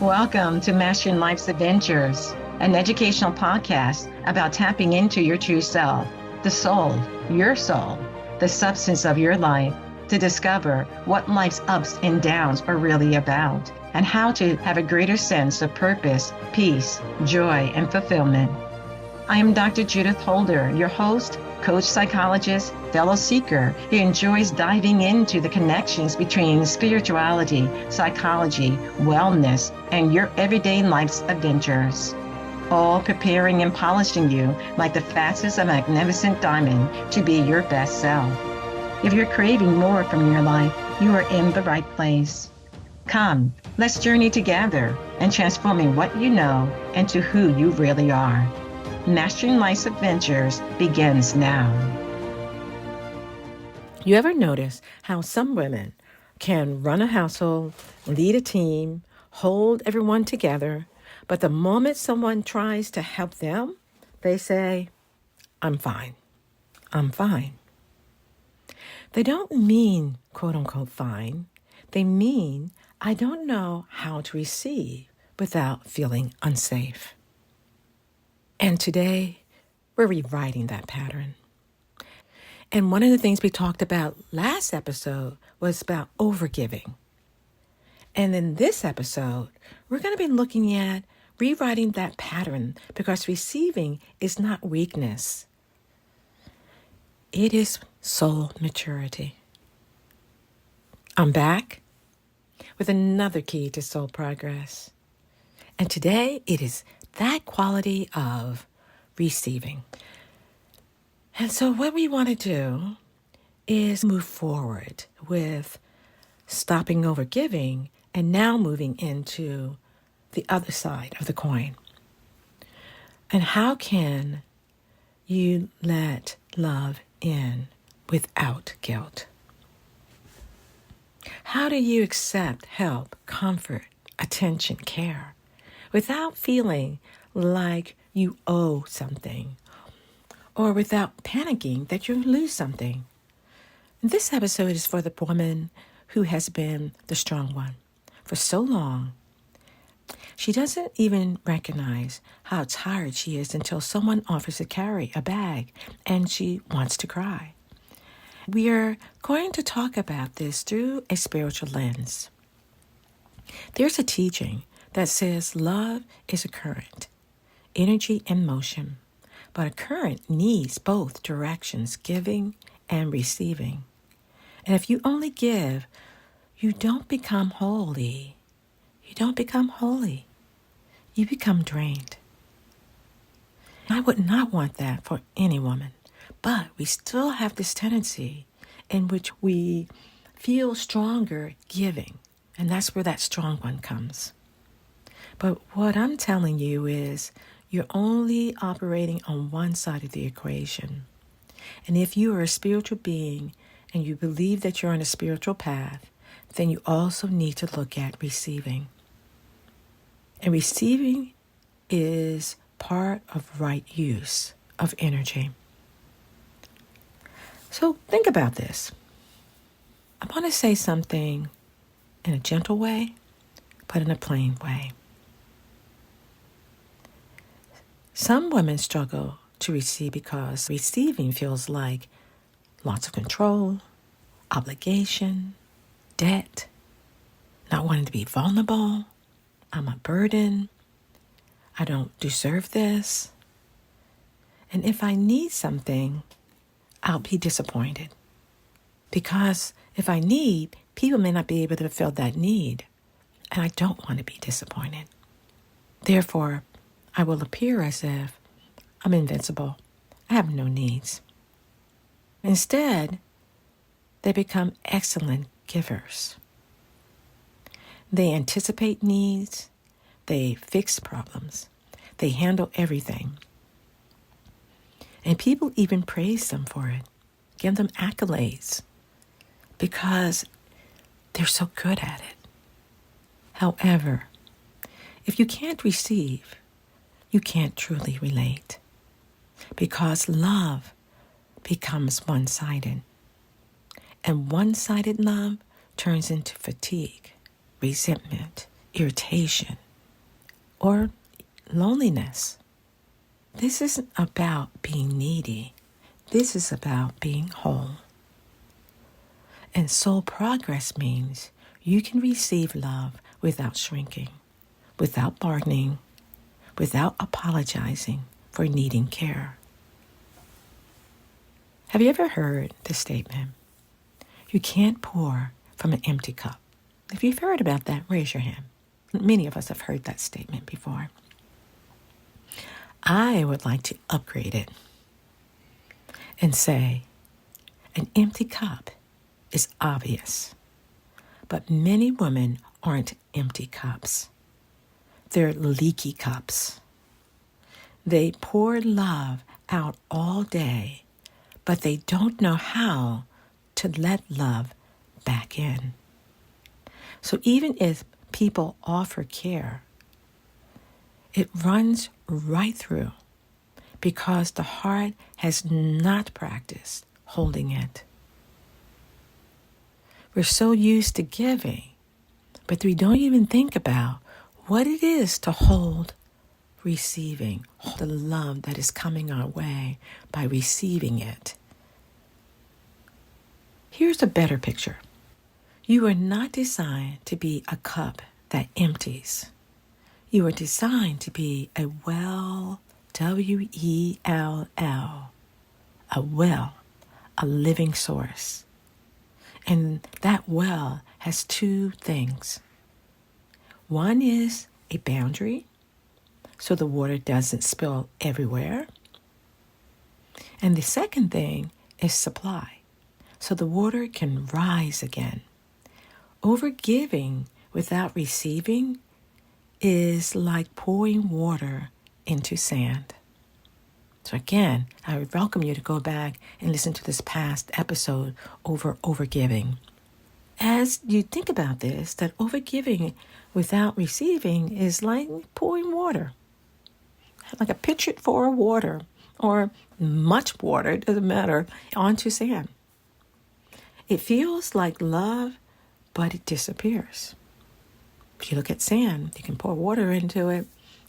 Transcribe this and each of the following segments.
Welcome to Mastering Life's Adventures, an educational podcast about tapping into your true self, the soul, the substance of your life, to discover what life's ups and downs are really about, and how to have a greater sense of purpose, peace, joy, and fulfillment. I am Dr. Judith Holder, your host, coach, psychologist, fellow seeker who enjoys diving into the connections between spirituality, psychology, wellness, and your everyday life's adventures. All preparing and polishing you like the facets of a magnificent diamond to be your best self. If you're craving more from your life, you are in the right place. Come, let's journey together and transforming what you know into who you really are. Mastering Life's Adventures begins now. You ever notice how some women can run a household, lead a team, hold everyone together, but the moment someone tries to help them, they say, I'm fine. I'm fine. They don't mean, quote unquote, fine. They mean, I don't know how to receive without feeling unsafe. And today, we're rewriting that pattern. And one of the things we talked about last episode was about overgiving. And in this episode, we're going to be looking at rewriting that pattern because receiving is not weakness. It is soul maturity. I'm back with another key to soul progress. And today, it is that quality of receiving. And so what we want to do is move forward with stopping overgiving and now moving into the other side of the coin. And how can you let love in without guilt? How do you accept help, comfort, attention, care without feeling like you owe something or without panicking that you lose something? This episode is for the woman who has been the strong one for so long. She doesn't even recognize how tired she is until someone offers to carry a bag and she wants to cry. We are going to talk about this through a spiritual lens. There's a teaching that says love is a current, energy and motion, but a current needs both directions, giving and receiving. And if you only give, you don't become holy. You don't become holy. You become drained. I would not want that for any woman, but we still have this tendency in which we feel stronger giving, and that's where that strong one comes. But what I'm telling you is you're only operating on one side of the equation. And if you are a spiritual being and you believe that you're on a spiritual path, then you also need to look at receiving. And receiving is part of right use of energy. So think about this. I want to say something in a gentle way, but in a plain way. Some women struggle to receive because receiving feels like lots of control, obligation, debt, not wanting to be vulnerable. I'm a burden. I don't deserve this. And if I need something, I'll be disappointed. Because if I need, people may not be able to fill that need. And I don't want to be disappointed. Therefore, I will appear as if I'm invincible. I have no needs. Instead, they become excellent givers. They anticipate needs. They fix problems. They handle everything. And people even praise them for it, give them accolades, because they're so good at it. However, if you can't receive, you can't truly relate, because love becomes one-sided. And one-sided love turns into fatigue, resentment, irritation, or loneliness. This isn't about being needy. This is about being whole. And soul progress means you can receive love without shrinking, without bargaining, without apologizing for needing care. Have you ever heard this statement? You can't pour from an empty cup. If you've heard about that, raise your hand. Many of us have heard that statement before. I would like to upgrade it and say an empty cup is obvious, but many women aren't empty cups. They're leaky cups. They pour love out all day, but they don't know how to let love back in. So even if people offer care, it runs right through because the heart has not practiced holding it. We're so used to giving, but we don't even think about what it is to hold receiving, the love that is coming our way by receiving it. Here's a better picture. You are not designed to be a cup that empties. You are designed to be a well, W-E-L-L, a well, a living source. And that well has two things. One is a boundary, so the water doesn't spill everywhere. And the second thing is supply, so the water can rise again. Overgiving without receiving is like pouring water into sand. So again, I would welcome you to go back and listen to this past episode over overgiving. As you think about this, that overgiving without receiving is like pouring water, like a pitcher full of water or much water, it doesn't matter, onto sand. It feels like love, but it disappears. If you look at sand, you can pour water into it,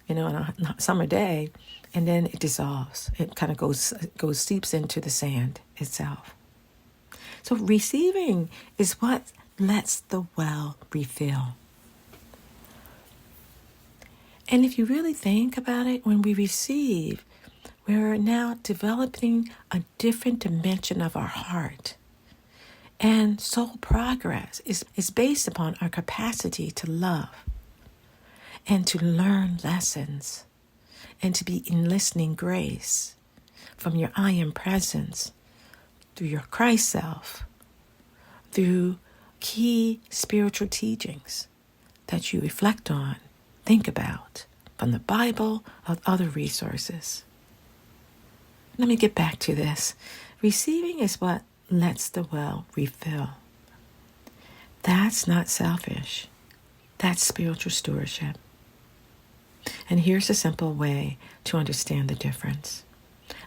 on a summer day, and then it dissolves. It kind of seeps into the sand itself. So receiving is what lets the well refill. And if you really think about it, when we receive, we're now developing a different dimension of our heart. And soul progress is based upon our capacity to love and to learn lessons and to be in listening grace from your I am presence through your Christ self, through key spiritual teachings that you reflect on, think about from the Bible or other resources. Let me get back to this. Receiving is what lets the well refill. That's not selfish. That's spiritual stewardship. And here's a simple way to understand the difference.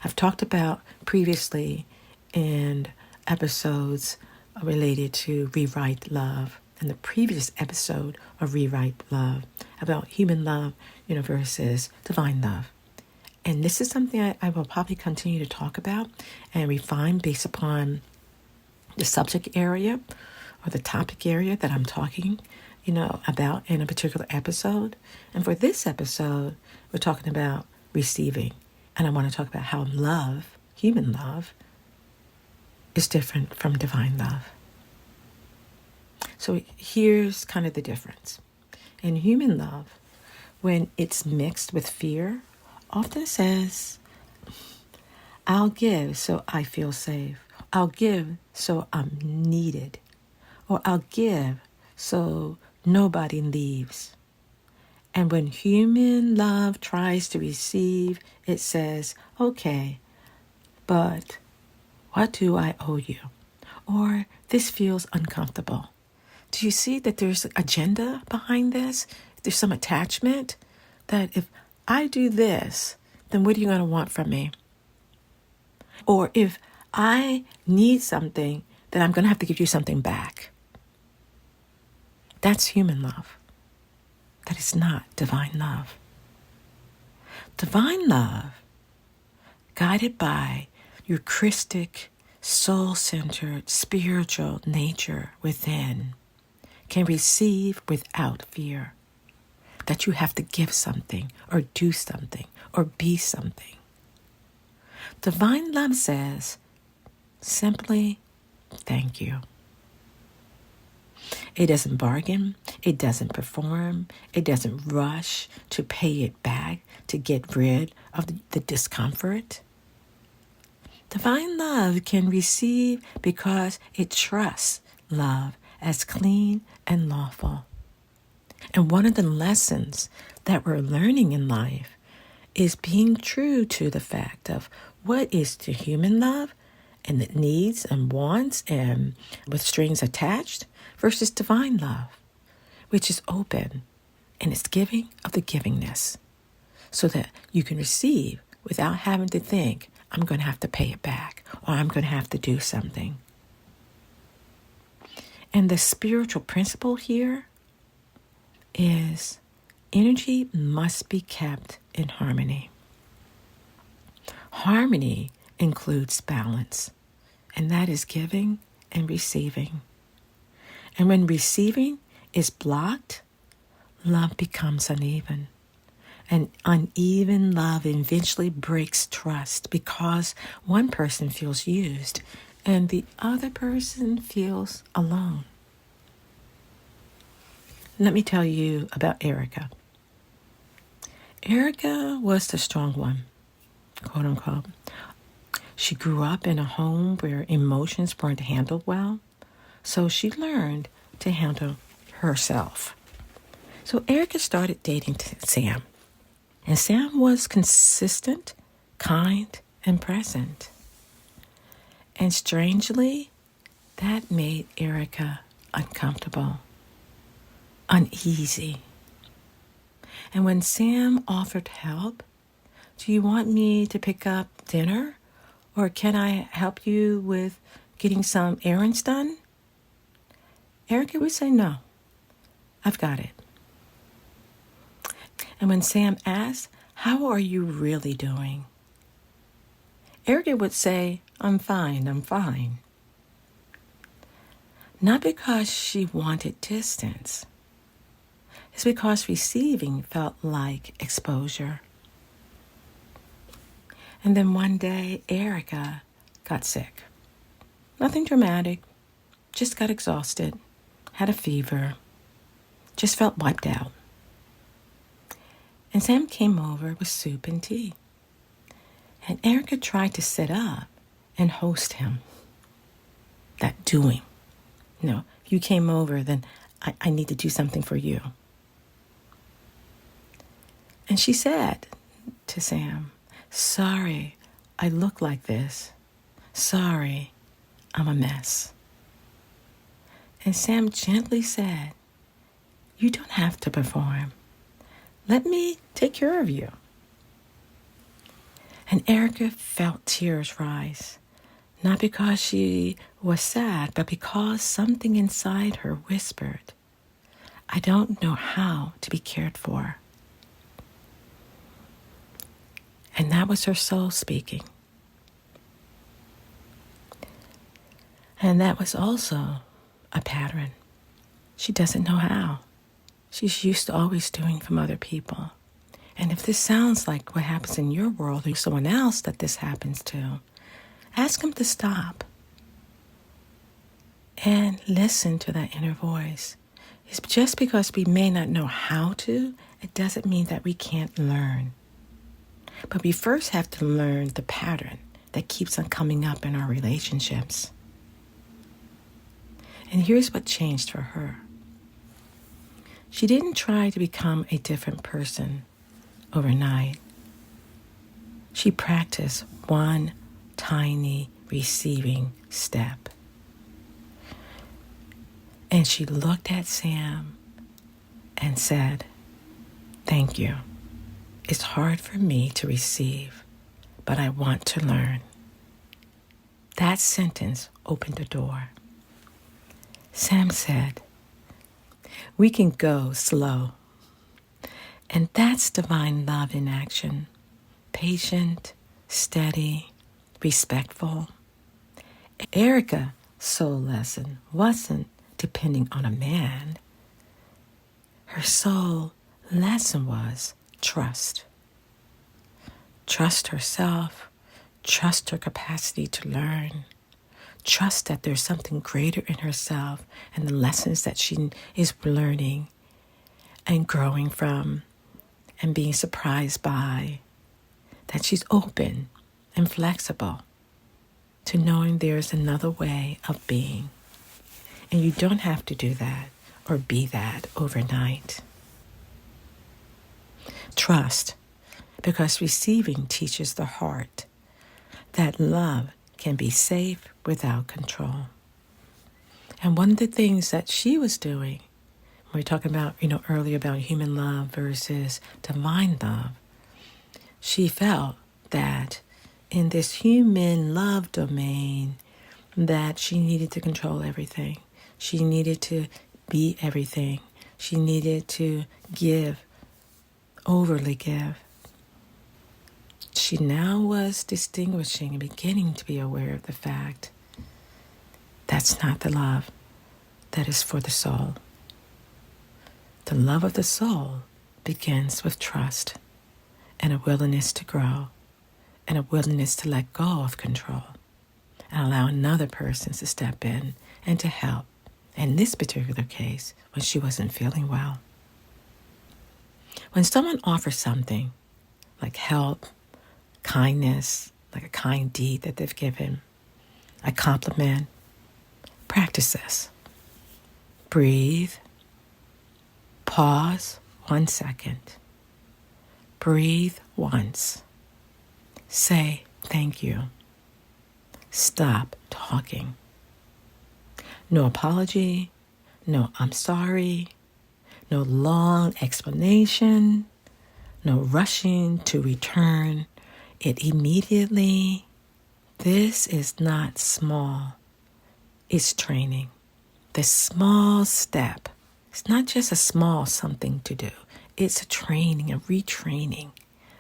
I've talked about previously in episodes related to Rewrite Love, and the previous episode of Rewrite Love about human love, versus divine love. And this is something I will probably continue to talk about and refine based upon the subject area or the topic area that I'm talking, about in a particular episode. And for this episode, we're talking about receiving. And I want to talk about how love, human love, is different from divine love. So here's kind of the difference. In human love, when it's mixed with fear, often says, I'll give so I feel safe. I'll give so I'm needed. Or I'll give so nobody leaves. And when human love tries to receive, it says, okay, but what do I owe you? Or this feels uncomfortable. Do you see that there's an agenda behind this? There's some attachment that if I do this, then what are you going to want from me? Or if I need something, then I'm going to have to give you something back. That's human love. That is not divine love. Divine love, guided by your Christic, soul-centered, spiritual nature within, can receive without fear that you have to give something or do something or be something. Divine love says, simply, thank you. It doesn't bargain. It doesn't perform. It doesn't rush to pay it back to get rid of the discomfort. Divine love can receive because it trusts love as clean and lawful. And one of the lessons that we're learning in life is being true to the fact of what is to human love and the needs and wants and with strings attached versus divine love, which is open and it's giving of the givingness so that you can receive without having to think, I'm going to have to pay it back or I'm going to have to do something. And the spiritual principle here is energy must be kept in harmony. Harmony includes balance, and that is giving and receiving. And when receiving is blocked, love becomes uneven. And uneven love eventually breaks trust because one person feels used and the other person feels alone. Let me tell you about Erica. Erica was the strong one, quote unquote. She grew up in a home where emotions weren't handled well, so she learned to handle herself. So Erica started dating Sam, and Sam was consistent, kind, and present. And strangely, that made Erica uncomfortable, uneasy. And when Sam offered help, do you want me to pick up dinner? Or can I help you with getting some errands done? Erica would say, no, I've got it. And when Sam asked, how are you really doing? Erica would say, I'm fine. Not because she wanted distance. It's because receiving felt like exposure. And then one day, Erica got sick. Nothing dramatic, just got exhausted, had a fever, just felt wiped out. And Sam came over with soup and tea. And Erica tried to sit up and host him. That doing. No, if you came over, then I need to do something for you. And she said to Sam, sorry, I look like this. Sorry, I'm a mess. And Sam gently said, you don't have to perform. Let me take care of you. And Erica felt tears rise, not because she was sad, but because something inside her whispered, I don't know how to be cared for. And that was her soul speaking. And that was also a pattern. She doesn't know how. She's used to always doing from other people. And if this sounds like what happens in your world or someone else that this happens to, ask them to stop and listen to that inner voice. It's just because we may not know how to, it doesn't mean that we can't learn. But we first have to learn the pattern that keeps on coming up in our relationships. And here's what changed for her. She didn't try to become a different person overnight. She practiced one tiny receiving step. And she looked at Sam and said, thank you. It's hard for me to receive, but I want to learn. That sentence opened the door. Sam said, we can go slow. And that's divine love in action. Patient, steady, respectful. Erica's soul lesson wasn't depending on a man. Her soul lesson was trust. Trust herself. Trust her capacity to learn. Trust that there's something greater in herself and the lessons that she is learning and growing from and being surprised by. That she's open and flexible to knowing there's another way of being. And you don't have to do that or be that overnight. Trust, because receiving teaches the heart that love can be safe without control. And one of the things that she was doing, we were talking about, earlier about human love versus divine love, she felt that in this human love domain that she needed to control everything. She needed to be everything. She needed to give, overly give. She now was distinguishing and beginning to be aware of the fact that's not the love that is for the soul. The love of the soul begins with trust and a willingness to grow and a willingness to let go of control and allow another person to step in and to help. In this particular case, when she wasn't feeling well. When someone offers something like help, kindness, like a kind deed that they've given, a compliment, practice this. Breathe. Pause 1 second. Breathe once. Say thank you. Stop talking. No apology, no I'm sorry, no long explanation, no rushing to return it immediately. This is not small. It's training. The small step. It's not just a small something to do. It's a training, a retraining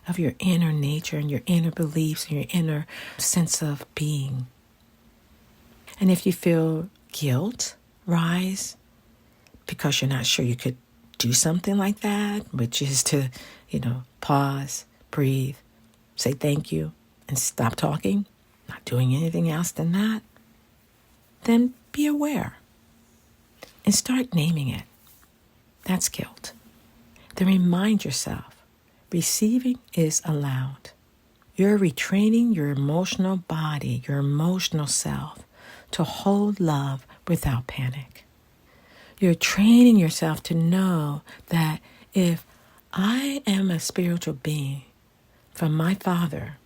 of your inner nature and your inner beliefs and your inner sense of being. And if you feel guilt rise because you're not sure you could do something like that, which is to, pause, breathe, say thank you, and stop talking, not doing anything else than that, then be aware and start naming it. That's guilt. Then remind yourself, receiving is allowed. You're retraining your emotional body, your emotional self, to hold love without panic. You're training yourself to know that if I am a spiritual being from my Father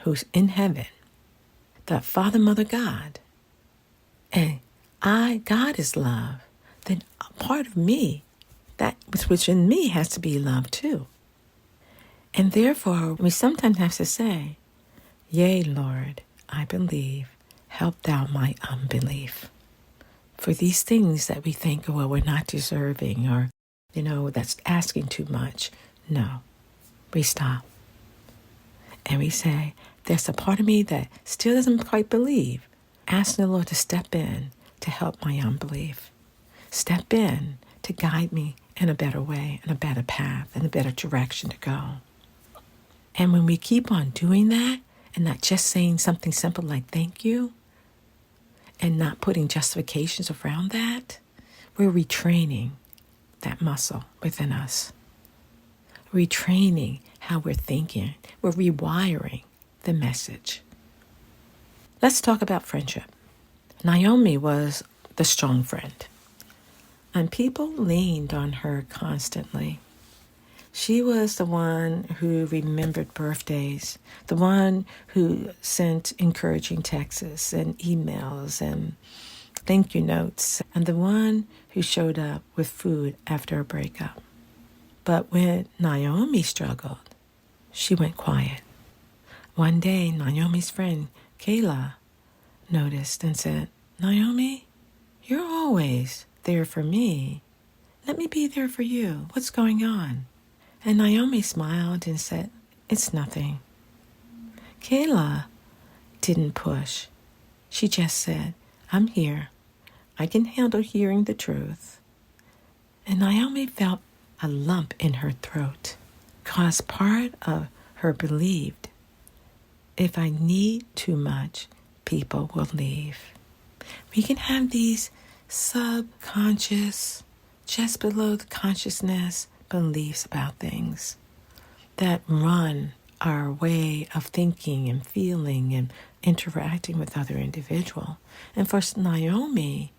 who's in heaven, the Father, Mother, God, and God is love, then a part of me, that which in me has to be love too. And therefore, we sometimes have to say, yea, Lord, I believe, help thou my unbelief. For these things that we think, well, we're not deserving or, that's asking too much. No, we stop. And we say, there's a part of me that still doesn't quite believe. Ask the Lord to step in to help my unbelief. Step in to guide me in a better way, in a better path, in a better direction to go. And when we keep on doing that and not just saying something simple like thank you and not putting justifications around that, we're retraining that muscle within us. Retraining how we're thinking. We're rewiring the message. Let's talk about friendship. Naomi was the strong friend, and people leaned on her constantly. She was the one who remembered birthdays, the one who sent encouraging texts and emails and thank you notes, and the one who showed up with food after a breakup. But when Naomi struggled, she went quiet. One day, Naomi's friend, Kayla, noticed and said, Naomi, you're always there for me. Let me be there for you. What's going on? And Naomi smiled and said, "It's nothing." Kayla didn't push. She just said, "I'm here. I can handle hearing the truth." And Naomi felt a lump in her throat because part of her believed, if I need too much, people will leave. We can have these subconscious, just below the consciousness, beliefs about things that run our way of thinking and feeling and interacting with other individuals. And for Naomi,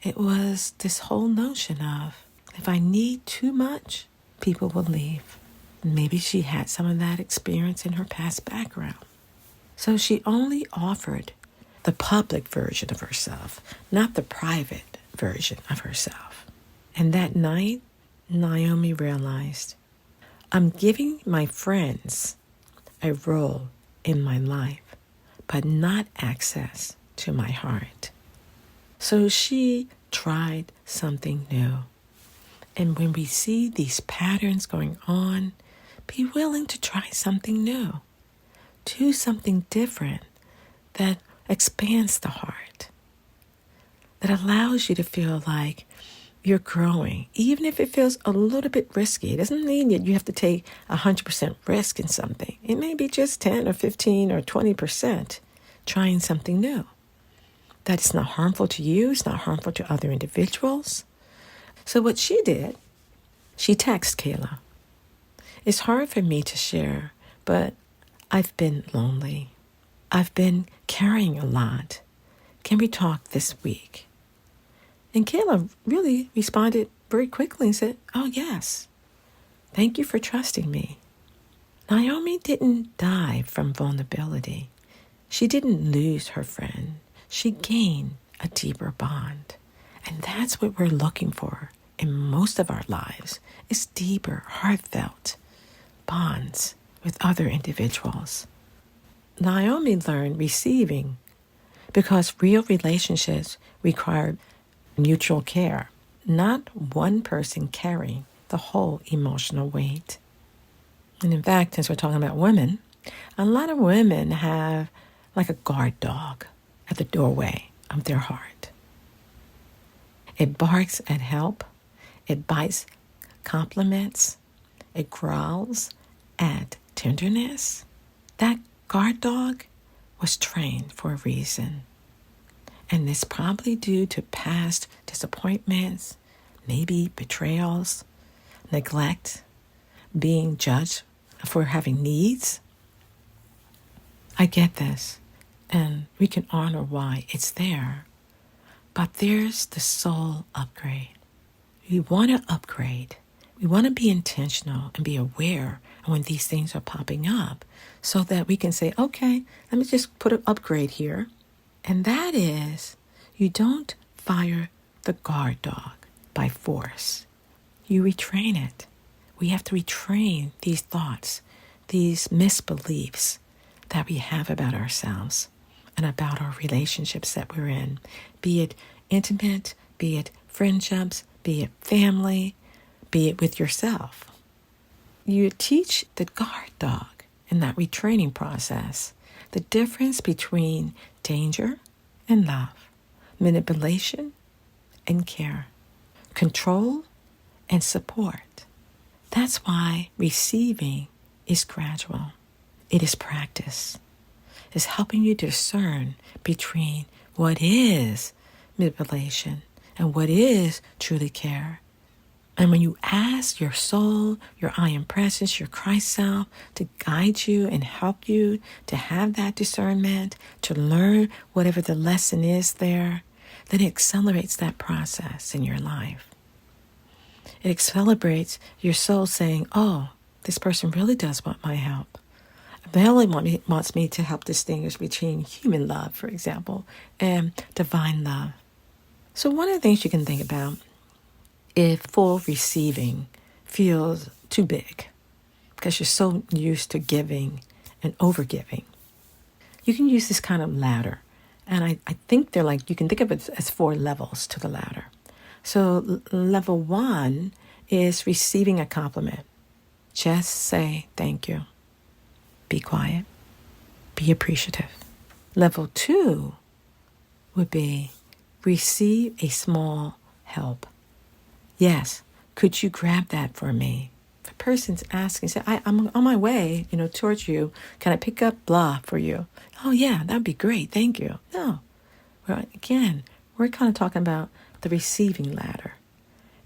it was this whole notion of, if I need too much, people will leave. Maybe she had some of that experience in her past background. So she only offered the public version of herself, not the private version of herself. And that night, Naomi realized, I'm giving my friends a role in my life, but not access to my heart. So she tried something new. And when we see these patterns going on, be willing to try something new. Do something different that expands the heart, that allows you to feel like you're growing, even if it feels a little bit risky. It doesn't mean that you have to take 100% risk in something. It may be just 10 or 15 or 20% trying something new. That it's not harmful to you, it's not harmful to other individuals. So what she did, she texted Kayla. It's hard for me to share, but I've been lonely. I've been carrying a lot. Can we talk this week? And Kayla really responded very quickly and said, "Oh, yes. Thank you for trusting me." Naomi didn't die from vulnerability. She didn't lose her friend. She gained a deeper bond. And that's what we're looking for in most of our lives, is deeper, heartfelt bonds with other individuals. Naomi learned receiving because real relationships require mutual care, not one person carrying the whole emotional weight. And in fact, since we're talking about women, a lot of women have like a guard dog at the doorway of their heart. It barks at help, it bites compliments, it growls at tenderness. That guard dog was trained for a reason. And it's probably due to past disappointments, maybe betrayals, neglect, being judged for having needs. I get this, and we can honor why it's there. But there's the soul upgrade. We want to upgrade. We want to be intentional and be aware of when these things are popping up so that we can say, okay, let me just put an upgrade here. And that is, you don't fire the guard dog by force. You retrain it. We have to retrain these thoughts, these misbeliefs that we have about ourselves and about our relationships that we're in, be it intimate, be it friendships, be it family, be it with yourself. You teach the guard dog in that retraining process the difference between danger and love, manipulation and care, control and support. That's why receiving is gradual. It is practice. It's helping you discern between what is manipulation and what is truly care. And when you ask your soul, your I am presence, your Christ self to guide you and help you to have that discernment, to learn whatever the lesson is there, then it accelerates that process in your life. It accelerates your soul saying, oh, this person really does want my help. They only wants me to help distinguish between human love, for example, and divine love. So one of the things you can think about, if full receiving feels too big because you're so used to giving and overgiving, you can use this kind of ladder. And I think they're like, you can think of it as 4 levels to the ladder. So level 1 is receiving a compliment. Just say thank you. Be quiet. Be appreciative. Level 2 would be receive a small help. Yes, could you grab that for me? If a person's asking, say, I'm on my way, towards you. Can I pick up blah for you? Oh yeah, that'd be great. Thank you. No. Well, again, we're kind of talking about the receiving ladder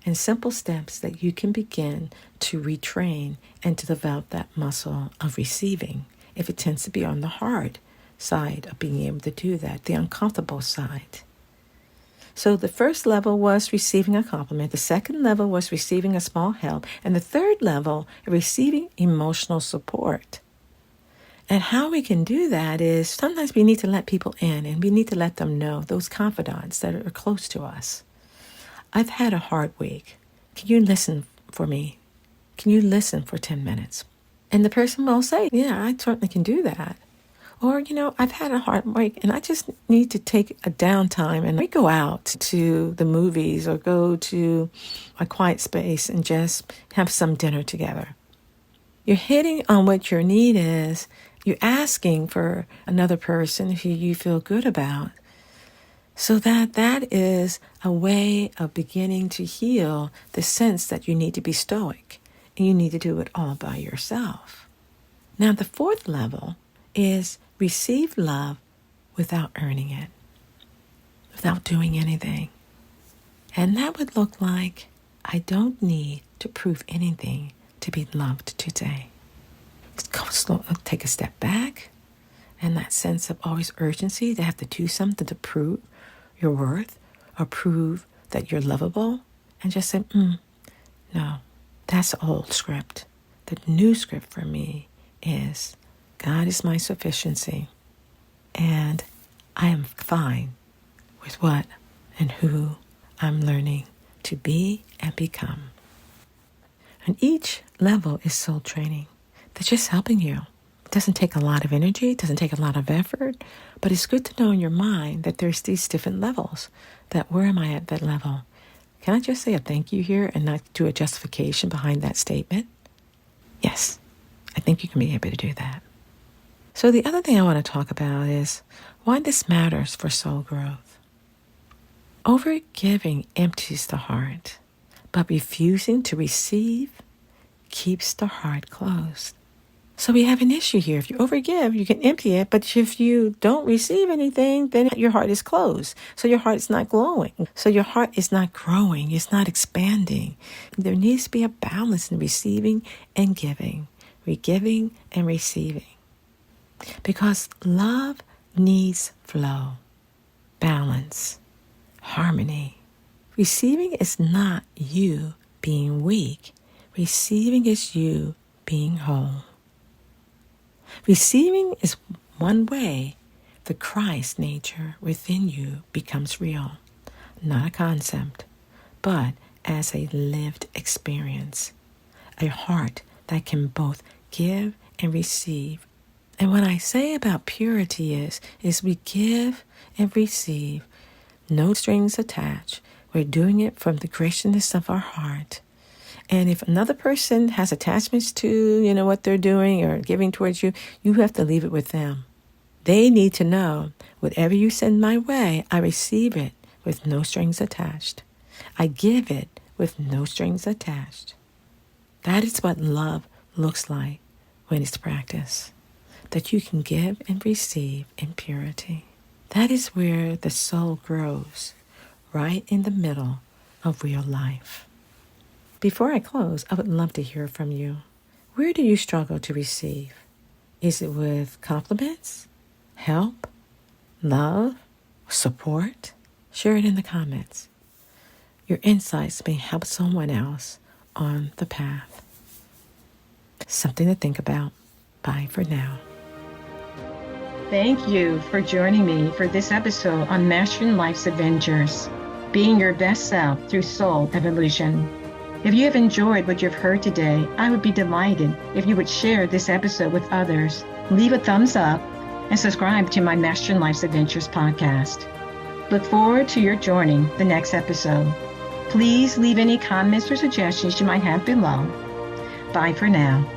and simple steps that you can begin to retrain and to develop that muscle of receiving if it tends to be on the hard side of being able to do that, the uncomfortable side. So the first level was receiving a compliment. The second level was receiving a small help. And the third level, receiving emotional support. And how we can do that is sometimes we need to let people in and we need to let them know, those confidants that are close to us. I've had a hard week. Can you listen for me? Can you listen for 10 minutes? And the person will say, yeah, I certainly can do that. Or, I've had a hard week and I just need to take a downtime and we go out to the movies or go to a quiet space and just have some dinner together. You're hitting on what your need is. You're asking for another person who you feel good about. So that is a way of beginning to heal the sense that you need to be stoic and you need to do it all by yourself. Now, the fourth level is receive love without earning it, without doing anything. And that would look like, I don't need to prove anything to be loved today. Take a step back, and that sense of always urgency to have to do something to prove your worth or prove that you're lovable, and just say, no, that's the old script. The new script for me is, God is my sufficiency, and I am fine with what and who I'm learning to be and become. And each level is soul training. That's just helping you. It doesn't take a lot of energy. It doesn't take a lot of effort. But it's good to know in your mind that there's these different levels. That where am I at that level? Can I just say a thank you here and not do a justification behind that statement? Yes, I think you can be able to do that. So the other thing I want to talk about is why this matters for soul growth. Overgiving empties the heart, but refusing to receive keeps the heart closed. So we have an issue here. If you overgive, you can empty it, but if you don't receive anything, then your heart is closed. So your heart is not glowing. So your heart is not growing. It's not expanding. There needs to be a balance in receiving and giving, regiving and receiving. Because love needs flow, balance, harmony. Receiving is not you being weak. Receiving is you being whole. Receiving is one way the Christ nature within you becomes real, not a concept, but as a lived experience, a heart that can both give and receive. And what I say about purity is we give and receive, no strings attached. We're doing it from the graciousness of our heart. And if another person has attachments to, what they're doing or giving towards you, you have to leave it with them. They need to know, whatever you send my way, I receive it with no strings attached. I give it with no strings attached. That is what love looks like when it's practiced. That you can give and receive in purity. That is where the soul grows, right in the middle of real life. Before I close, I would love to hear from you. Where do you struggle to receive? Is it with compliments, help, love, support? Share it in the comments. Your insights may help someone else on the path. Something to think about. Bye for now. Thank you for joining me for this episode on Mastering Life's Adventures, being your best self through soul evolution. If you have enjoyed what you've heard today, I would be delighted if you would share this episode with others, leave a thumbs up, and subscribe to my Mastering Life's Adventures podcast. Look forward to your joining the next episode. Please leave any comments or suggestions you might have below. Bye for now.